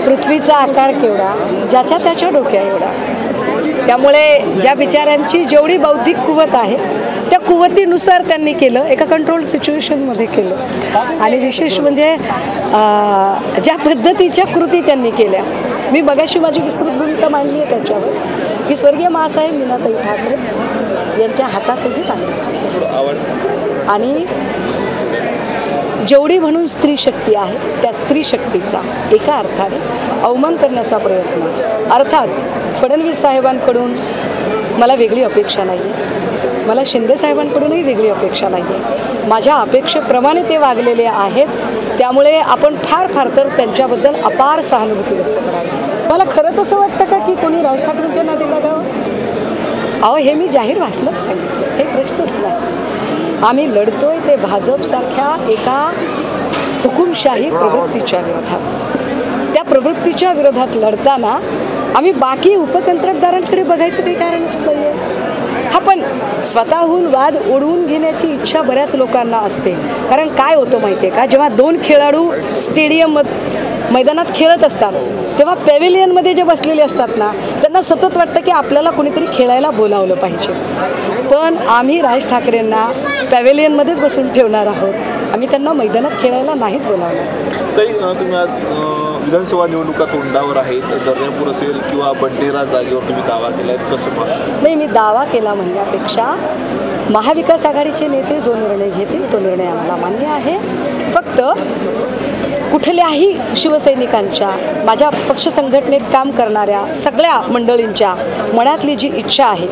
पृथ्वीचा आकार केवढा, ज्याच्या त्याच्या डोक्या एवढा. त्यामुळे ज्या बिचाऱ्यांची जेवढी बौद्धिक कुवत आहे त्या कुवतीनुसार त्यांनी केलं, एका कंट्रोल सिच्युएशनमध्ये केलं. आणि विशेष म्हणजे ज्या पद्धतीच्या कृती त्यांनी केल्या. मी मगाशी माझी विस्तृत भूमिका मांडली आहे त्याच्यावर की स्वर्गीय माँसाहेब मीनाताई ठाकरे यांच्या हातातही पाण्याची आणि जेवढी म्हणून स्त्री शक्ती आहे त्या स्त्री शक्तीचा एका अर्थाने अवमान करण्याचा प्रयत्न. अर्थात फडणवीस साहेबांकडून मला वेगळी अपेक्षा नाही आहे, मला शिंदे साहेबांकडूनही वेगळी अपेक्षा नाही आहे. माझ्या अपेक्षेप्रमाणे ते वागलेले आहेत. त्यामुळे आपण फार तर त्यांच्याबद्दल अपार सहानुभूती व्यक्त करावी. मला खरंच असं वाटतं का की कोणी राज ठाकरेंच्या नादी लागावं? अहो, हे मी जाहीर भाषणात सांगितलं, हे प्रश्नच नाही. आम्ही लढतोय ते भाजपसारख्या एका हुकुमशाही प्रवृत्तीच्या विरोधात. त्या प्रवृत्तीच्या विरोधात लढताना आम्ही बाकी उपकंत्राटदारांकडे बघायचं काही कारणच नाही आहे. हा पण स्वतःहून वाद ओढवून घेण्याची इच्छा बऱ्याच लोकांना असते. कारण काय होतं माहिती आहे का, जेव्हा दोन खेळाडू स्टेडियम मैदानात खेळत असतात तेव्हा पॅव्हेलियनमध्ये जे बसलेले असतात ना, त्यांना सतत वाटतं की आपल्याला कोणीतरी खेळायला बोलावलं पाहिजे. पण आम्ही राज ठाकरेंना पॅव्हेलियनमध्येच बसून ठेवणार आहोत. आम्ही त्यांना मैदानात खेळायला नाहीत बोलावलं. ताई, तुम्ही आज विधानसभा निवडणुका तोंडावर आहेत, दर्यापूर असेल किंवा बंडेरा जागेवर तुम्ही दावा केला आहे, कसं पाहता? नाही, मी दावा केला म्हणण्यापेक्षा महाविकास आघाडीचे नेते जो निर्णय घेतील तो निर्णय आम्हाला मान्य आहे. फक्त कुठल्याही शिवसैनिकांच्या, माझ्या पक्ष संघटनेत काम करणाऱ्या सगळ्या मंडळींच्या मनातली जी इच्छा आहे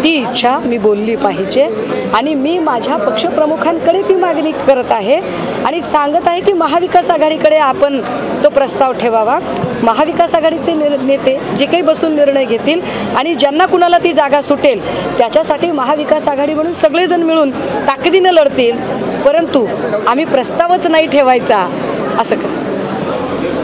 ती इच्छा मी बोलली पाहिजे. आणि मी माझ्या पक्षप्रमुखांकडे ती मागणी करत आहे आणि सांगत आहे की महाविकास आघाडीकडे आपण तो प्रस्ताव ठेवावा. महाविकास आघाडीचे नेते जे काही बसून निर्णय घेतील आणि ज्यांना कुणाला ती जागा सुटेल त्याच्यासाठी महाविकास आघाडी म्हणून सगळेजण मिळून ताकदीनं लढतील. परंतु आम्ही प्रस्तावच नाही ठेवायचा असं कसं?